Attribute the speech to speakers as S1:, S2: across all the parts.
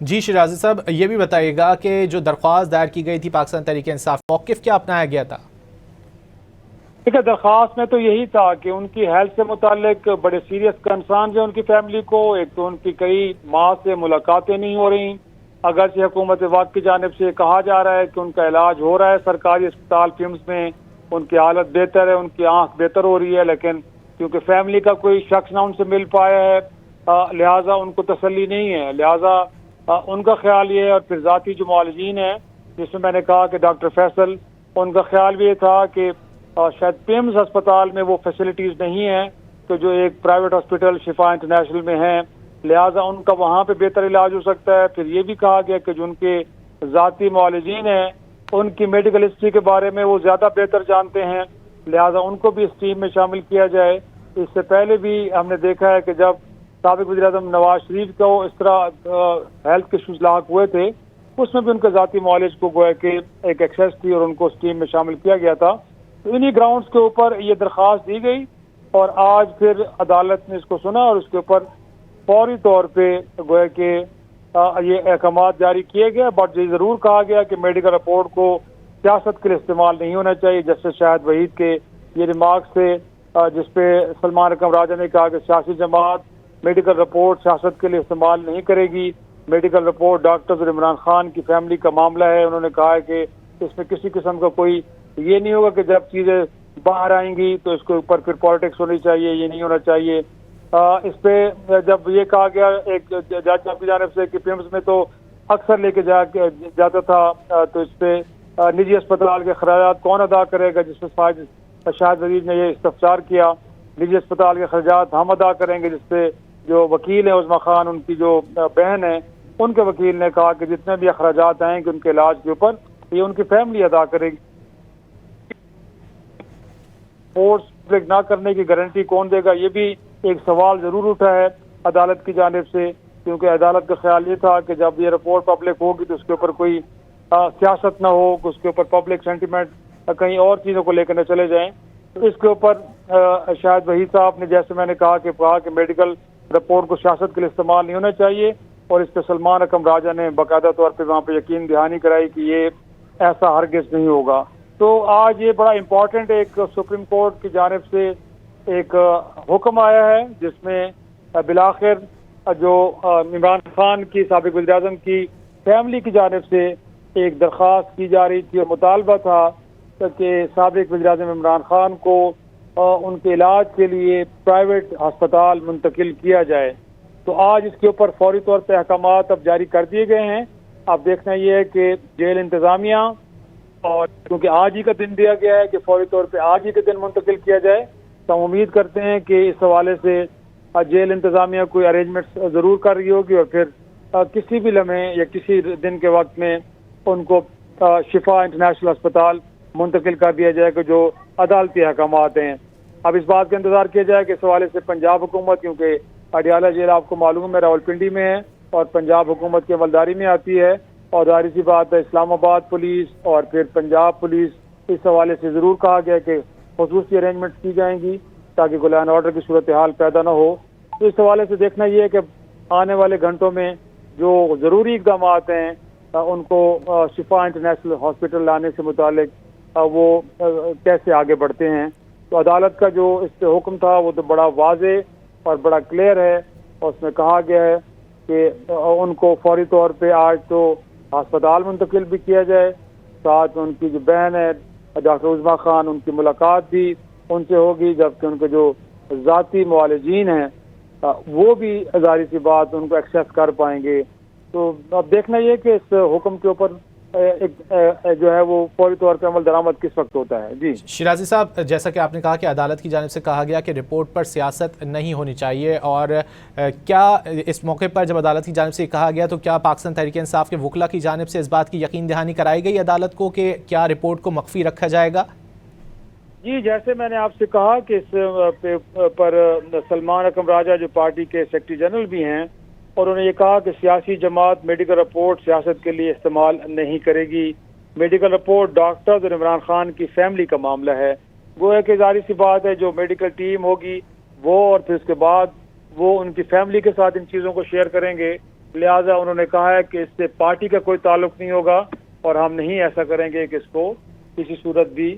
S1: جی شیرازی صاحب، یہ بھی بتائیے گا کہ جو درخواست دائر کی گئی تھی پاکستان تحریک انصاف، موقف کیا اپنایا گیا تھا؟
S2: دیکھیں، درخواست میں تو یہی تھا کہ ان کی ہیلتھ سے متعلق بڑے سیریس کنسرن ہیں ان کی فیملی کو۔ ایک تو ان کی کئی ماہ سے ملاقاتیں نہیں ہو رہی، اگرچہ حکومت وقت کی جانب سے کہا جا رہا ہے کہ ان کا علاج ہو رہا ہے سرکاری اسپتال پیمز میں، ان کی حالت بہتر ہے، ان کی آنکھ بہتر ہو رہی ہے، لیکن کیونکہ فیملی کا کوئی شخص نہ ان سے مل پایا ہے، لہٰذا ان کو تسلی نہیں ہے۔ لہٰذا ان کا خیال یہ ہے، اور پھر ذاتی جو معالجین ہیں جس میں نے کہا کہ ڈاکٹر فیصل، ان کا خیال بھی یہ تھا کہ شاید پیمز ہسپتال میں وہ فیسلٹیز نہیں ہیں کہ جو ایک پرائیویٹ ہاسپٹل شفا انٹرنیشنل میں ہیں، لہٰذا ان کا وہاں پہ بہتر علاج ہو سکتا ہے۔ پھر یہ بھی کہا گیا کہ جو ان کے ذاتی معالجین ہیں ان کی میڈیکل ہسٹری کے بارے میں وہ زیادہ بہتر جانتے ہیں، لہٰذا ان کو بھی اس ٹیم میں شامل کیا جائے۔ اس سے پہلے بھی ہم نے دیکھا ہے کہ جب سابق وزیر اعظم نواز شریف کو اس طرح ہیلتھ ایشوز لاحق ہوئے تھے، اس میں بھی ان کے ذاتی معالج کو گویا کہ ایک ایکسیس تھی اور ان کو اس ٹیم میں شامل کیا گیا تھا۔ تو انہی گراؤنڈز کے اوپر یہ درخواست دی گئی اور آج پھر عدالت نے اس کو سنا اور اس کے اوپر فوری طور پہ گویا کہ یہ احکامات جاری کیے گئے، بٹ یہ ضرور کہا گیا کہ میڈیکل رپورٹ کو سیاست کے لیے استعمال نہیں ہونا چاہیے۔ جسٹس شاہد وحید کے یہ ریمارکس تھے جس پہ سلمان اکرم راجہ نے کہا کہ سیاسی جماعت میڈیکل رپورٹ سیاست کے لیے استعمال نہیں کرے گی، میڈیکل رپورٹ ڈاکٹرز اور عمران خان کی فیملی کا معاملہ ہے۔ انہوں نے کہا ہے کہ اس میں کسی قسم کا کوئی یہ نہیں ہوگا کہ جب چیزیں باہر آئیں گی تو اس کے اوپر پھر پالیٹکس ہونی چاہیے، یہ نہیں ہونا چاہیے۔ اس پہ جب یہ کہا گیا ایک جج صاحب کی جانب سے کہ پیمز میں تو اکثر لے کے جاتا تھا، تو اس پہ نجی اسپتال کے اخراجات کون ادا کرے گا، جس پہ شاہد وزیر نے یہ استفسار کیا۔ نجی اسپتال کے اخراجات ہم ادا کریں گے، جس پہ جو وکیل ہیں عظمیٰ خان، ان کی جو بہن ہے، ان کے وکیل نے کہا کہ جتنے بھی اخراجات آئیں گے ان کے علاج کے اوپر یہ ان کی فیملی ادا کرے گی۔ فورس نہ کرنے کی گارنٹی کون دے گا، یہ بھی ایک سوال ضرور اٹھا ہے عدالت کی جانب سے، کیونکہ عدالت کا خیال یہ تھا کہ جب یہ رپورٹ پبلک ہوگی تو اس کے اوپر کوئی سیاست نہ ہو، اس کے اوپر پبلک سینٹیمنٹ کہیں اور چیزوں کو لے کر نہ چلے جائیں۔ تو اس کے اوپر شاہد وحید صاحب نے جیسے میں نے کہا کہ میڈیکل رپورٹ کو سیاست کے لیے استعمال نہیں ہونا چاہیے، اور اس پہ سلمان اکرم راجہ نے باقاعدہ طور پہ وہاں پہ یقین دہانی کرائی کہ یہ ایسا ہرگز نہیں ہوگا۔ تو آج یہ بڑا امپورٹنٹ ایک سپریم کورٹ کی جانب سے ایک حکم آیا ہے جس میں بالآخر جو عمران خان کی سابق وزیر اعظم کی فیملی کی جانب سے ایک درخواست کی جا رہی تھی اور مطالبہ تھا کہ سابق وزیر اعظم عمران خان کو ان کے علاج کے لیے پرائیویٹ ہسپتال منتقل کیا جائے۔ تو آج اس کے اوپر فوری طور پہ احکامات اب جاری کر دیے گئے ہیں۔ اب دیکھنا یہ ہے کہ جیل انتظامیہ، اور کیونکہ آج ہی کا دن دیا گیا ہے کہ فوری طور پہ آج ہی کے دن منتقل کیا جائے، تو ہم امید کرتے ہیں کہ اس حوالے سے جیل انتظامیہ کوئی ارینجمنٹ ضرور کر رہی ہوگی، اور پھر کسی بھی لمحے یا کسی دن کے وقت میں ان کو شفا انٹرنیشنل ہسپتال منتقل کر دیا جائے گا جو عدالتی احکامات ہیں۔ اب اس بات کا انتظار کیا جائے کہ اس حوالے سے پنجاب حکومت، کیونکہ اڈیالہ جیل آپ کو معلوم ہے راولپنڈی میں ہے اور پنجاب حکومت کی عملداری میں آتی ہے، اور ظاہر سی بات ہے اسلام آباد پولیس اور پھر پنجاب پولیس، اس حوالے سے ضرور کہا گیا کہ خصوصی ارینجمنٹ کی جائیں گی تاکہ لا اینڈ آرڈر کی صورتحال پیدا نہ ہو۔ تو اس حوالے سے دیکھنا یہ ہے کہ آنے والے گھنٹوں میں جو ضروری اقدامات ہیں ان کو شفا انٹرنیشنل ہاسپٹل لانے سے متعلق وہ کیسے آگے بڑھتے ہیں۔ تو عدالت کا جو اس پہ حکم تھا وہ تو بڑا واضح اور بڑا کلیئر ہے، اور اس میں کہا گیا ہے کہ ان کو فوری طور پہ آج تو ہسپتال منتقل بھی کیا جائے، ساتھ ان کی جو بہن ہے ڈاکٹر عظمیٰ خان، ان کی ملاقات بھی ان سے ہوگی، جبکہ ان کے جو ذاتی معالجین ہیں وہ بھی ظاہر سی بات ان کو ایکسیس کر پائیں گے۔ تو اب دیکھنا یہ کہ اس حکم کے اوپر جو ہے وہ فوری طور پہ عمل درآمد کس وقت ہوتا ہے۔ جی
S1: شیرازی صاحب، جیسا کہ آپ نے کہا کہ عدالت کی جانب سے کہا گیا کہ رپورٹ پر سیاست نہیں ہونی چاہیے، اور کیا اس موقع پر جب عدالت کی جانب سے کہا گیا تو کیا پاکستان تحریک انصاف کے وکلاء کی جانب سے اس بات کی یقین دہانی کرائی گئی عدالت کو کہ کیا رپورٹ کو مخفی رکھا جائے گا؟
S2: جی، جیسے میں نے آپ سے کہا کہ اس پر سلمان اکرم راجہ جو پارٹی کے سیکرٹری جنرل بھی ہیں، اور انہوں نے یہ کہا کہ سیاسی جماعت میڈیکل رپورٹ سیاست کے لیے استعمال نہیں کرے گی، میڈیکل رپورٹ ڈاکٹرز اور عمران خان کی فیملی کا معاملہ ہے۔ گویا کہ ظاہر سی بات ہے جو میڈیکل ٹیم ہوگی وہ، اور پھر اس کے بعد وہ ان کی فیملی کے ساتھ ان چیزوں کو شیئر کریں گے، لہٰذا انہوں نے کہا ہے کہ اس سے پارٹی کا کوئی تعلق نہیں ہوگا اور ہم نہیں ایسا کریں گے کہ اس کو کسی صورت بھی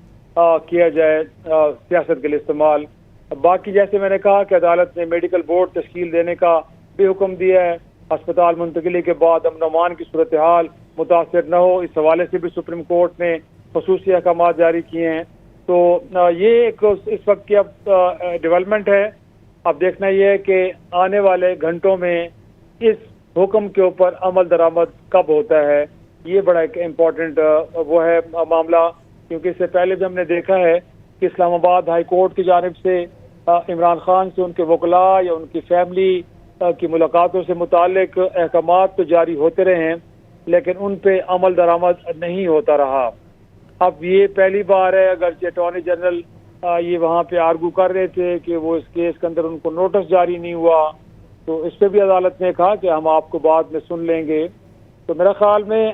S2: کیا جائے سیاست کے لیے استعمال۔ باقی جیسے میں نے کہا کہ عدالت نے میڈیکل بورڈ تشکیل دینے کا بھی حکم دیا ہے، ہسپتال منتقلی کے بعد امن و امان کی صورتحال متاثر نہ ہو، اس حوالے سے بھی سپریم کورٹ نے خصوصی احکامات جاری کیے ہیں۔ تو یہ ایک اس وقت کی اب ڈیولپمنٹ ہے۔ اب دیکھنا یہ ہے کہ آنے والے گھنٹوں میں اس حکم کے اوپر عمل درآمد کب ہوتا ہے، یہ بڑا ایک امپورٹنٹ وہ ہے معاملہ، کیونکہ اس سے پہلے بھی ہم نے دیکھا ہے کہ اسلام آباد ہائی کورٹ کی جانب سے عمران خان سے ان کے وکلاء یا ان کی فیملی کی ملاقاتوں سے متعلق احکامات تو جاری ہوتے رہے ہیں، لیکن ان پہ عمل درآمد نہیں ہوتا رہا۔ اب یہ پہلی بار ہے، اگرچہ اٹارنی جنرل یہ وہاں پہ آرگو کر رہے تھے کہ وہ اس کیس کے اندر ان کو نوٹس جاری نہیں ہوا، تو اس پہ بھی عدالت نے کہا کہ ہم آپ کو بعد میں سن لیں گے۔ تو میرا خیال میں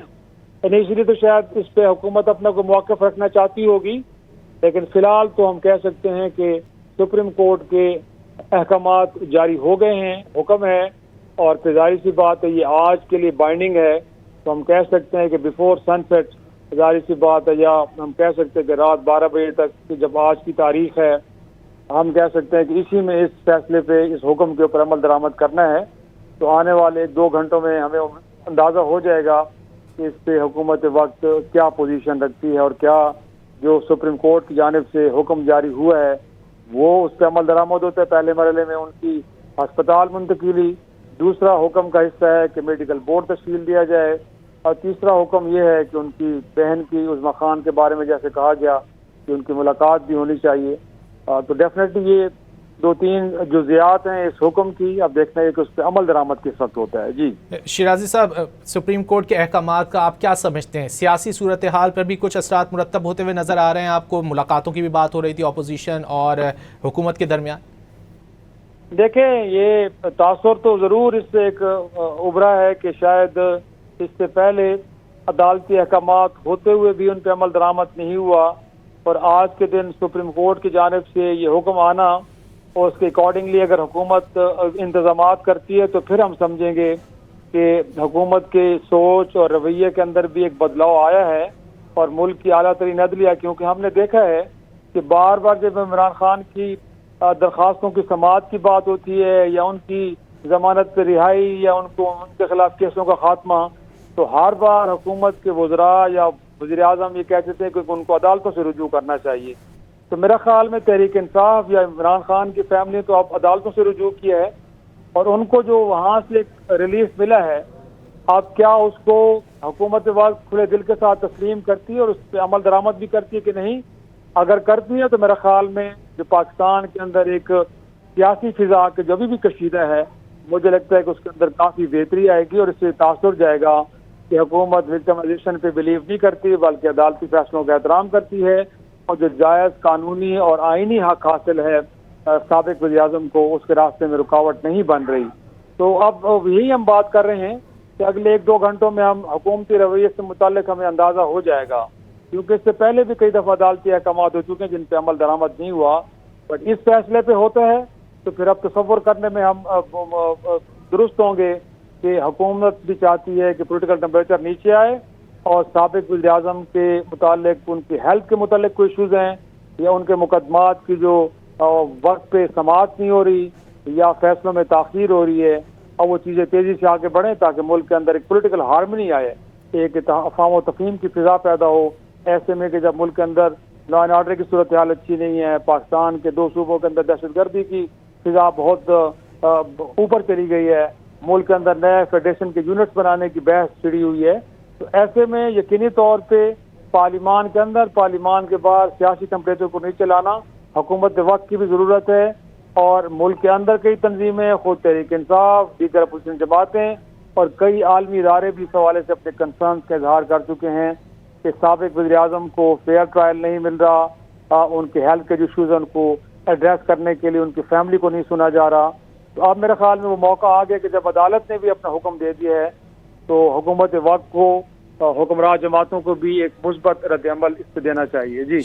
S2: انیشلی تو شاید اس پہ حکومت اپنا کو موقف رکھنا چاہتی ہوگی، لیکن فی الحال تو ہم کہہ سکتے ہیں کہ سپریم کورٹ کے احکامات جاری ہو گئے ہیں، حکم ہے، اور پھر ظاہر سی بات ہے یہ آج کے لیے بائنڈنگ ہے، تو ہم کہہ سکتے ہیں کہ بیفور سن سیٹ ظاہر سی بات ہے، یا ہم کہہ سکتے ہیں کہ رات 12 بجے تک جب آج کی تاریخ ہے، ہم کہہ سکتے ہیں کہ اسی میں اس فیصلے پہ اس حکم کے اوپر عمل درآمد کرنا ہے۔ تو آنے والے 2 گھنٹوں میں ہمیں اندازہ ہو جائے گا کہ اس پہ حکومت وقت کیا پوزیشن رکھتی ہے، اور کیا جو سپریم کورٹ کی جانب سے حکم جاری ہوا ہے وہ اس پہ عمل درآمد ہوتا ہے۔ پہلے مرحلے میں ان کی ہسپتال منتقلی، دوسرا حکم کا حصہ ہے کہ میڈیکل بورڈ تشکیل دیا جائے، اور تیسرا حکم یہ ہے کہ ان کی بہن کی عظمیٰ خان کے بارے میں جیسے کہا گیا کہ ان کی ملاقات بھی ہونی چاہیے۔ تو ڈیفینیٹلی یہ 2-3 جزیات ہیں اس حکم کی، اب دیکھنا ہے کہ اس پہ عمل درآمد کس وقت ہوتا ہے۔ جی
S1: شیرازی صاحب، سپریم کورٹ کے احکامات کا آپ کیا سمجھتے ہیں؟ سیاسی صورتحال پر بھی کچھ اثرات مرتب ہوتے ہوئے نظر آ رہے ہیں آپ کو؟ ملاقاتوں کی بھی بات ہو رہی تھی اپوزیشن اور حکومت کے درمیان۔
S2: دیکھیں، یہ تاثر تو ضرور اس سے ایک ابھرا ہے کہ شاید اس سے پہلے عدالتی احکامات ہوتے ہوئے بھی ان پہ عمل درآمد نہیں ہوا، اور آج کے دن سپریم کورٹ کی جانب سے یہ حکم آنا اور اس کے اکارڈنگلی اگر حکومت انتظامات کرتی ہے تو پھر ہم سمجھیں گے کہ حکومت کے سوچ اور رویے کے اندر بھی ایک بدلاؤ آیا ہے، اور ملک کی اعلیٰ ترین عدلیہ، کیونکہ ہم نے دیکھا ہے کہ بار بار جب عمران خان کی درخواستوں کی سماعت کی بات ہوتی ہے یا ان کی ضمانت پہ رہائی یا ان کے خلاف کیسوں کا خاتمہ، تو ہر بار حکومت کے وزراء یا وزیر اعظم یہ کہتے تھے کہ ان کو عدالتوں سے رجوع کرنا چاہیے۔ تو میرا خیال میں تحریک انصاف یا عمران خان کی فیملی تو اب عدالتوں سے رجوع کیا ہے، اور ان کو جو وہاں سے ریلیف ملا ہے، اب کیا اس کو حکومت وقت کھلے دل کے ساتھ تسلیم کرتی ہے اور اس پہ عمل درآمد بھی کرتی ہے کہ نہیں؟ اگر کرتی ہے تو میرا خیال میں جو پاکستان کے اندر ایک سیاسی فضا کے جو بھی کشیدہ ہے، مجھے لگتا ہے کہ اس کے اندر کافی بہتری آئے گی، اور اس سے تاثر جائے گا کہ حکومت وکٹمائزیشن پہ بلیو نہیں کرتی بلکہ عدالتی فیصلوں کا احترام کرتی ہے، اور جو جائز قانونی اور آئینی حق حاصل ہے سابق وزیر اعظم کو، اس کے راستے میں رکاوٹ نہیں بن رہی۔ تو اب یہی ہم بات کر رہے ہیں کہ اگلے 1-2 گھنٹوں میں ہم حکومتی رویے سے متعلق ہمیں اندازہ ہو جائے گا، کیونکہ اس سے پہلے بھی کئی دفعہ عدالتی احکامات ہو چکے ہیں جن پہ عمل درآمد نہیں ہوا، بٹ اس فیصلے پہ ہوتا ہے تو پھر اب تصور کرنے میں ہم درست ہوں گے کہ حکومت بھی چاہتی ہے کہ پولیٹیکل ٹمپریچر نیچے آئے، اور سابق وزیر اعظم کے متعلق ان کی ہیلتھ کے متعلق کوئی ایشوز ہیں یا ان کے مقدمات کی جو وقت پہ سماعت نہیں ہو رہی یا فیصلوں میں تاخیر ہو رہی ہے، اور وہ چیزیں تیزی سے آگے بڑھیں تاکہ ملک کے اندر ایک پولیٹیکل ہارمنی آئے، ایک افہام و تفہیم کی فضا پیدا ہو۔ ایسے میں کہ جب ملک کے اندر لا اینڈ آرڈر کی صورتحال اچھی نہیں ہے، پاکستان کے 2 صوبوں کے اندر دہشت گردی کی فضا بہت اوپر چلی گئی ہے، ملک کے اندر نئے فیڈریشن کے یونٹس بنانے کی بحث چھڑی ہوئی ہے، تو ایسے میں یقینی طور پہ پارلیمان کے اندر پارلیمان کے باہر سیاسی ٹمپریچر کو نیچے لانا حکومت وقت کی بھی ضرورت ہے، اور ملک کے اندر کئی تنظیمیں، خود تحریک انصاف، دیگر اپوزیشن جماعتیں اور کئی عالمی ادارے بھی اس حوالے سے اپنے کنسرنز کا اظہار کر چکے ہیں کہ سابق وزیر اعظم کو فیئر ٹرائل نہیں مل رہا، ان کے ہیلتھ کے جو ایشوز ہیں ان کو ایڈریس کرنے کے لیے ان کی فیملی کو نہیں سنا جا رہا۔ تو اب میرے خیال میں وہ موقع آ گیا کہ جب عدالت نے بھی اپنا حکم دے دیا ہے تو حکومت وقت کو، حکمراں جماعتوں کو بھی ایک مثبت رد عمل اس پہ دینا چاہیے۔ جی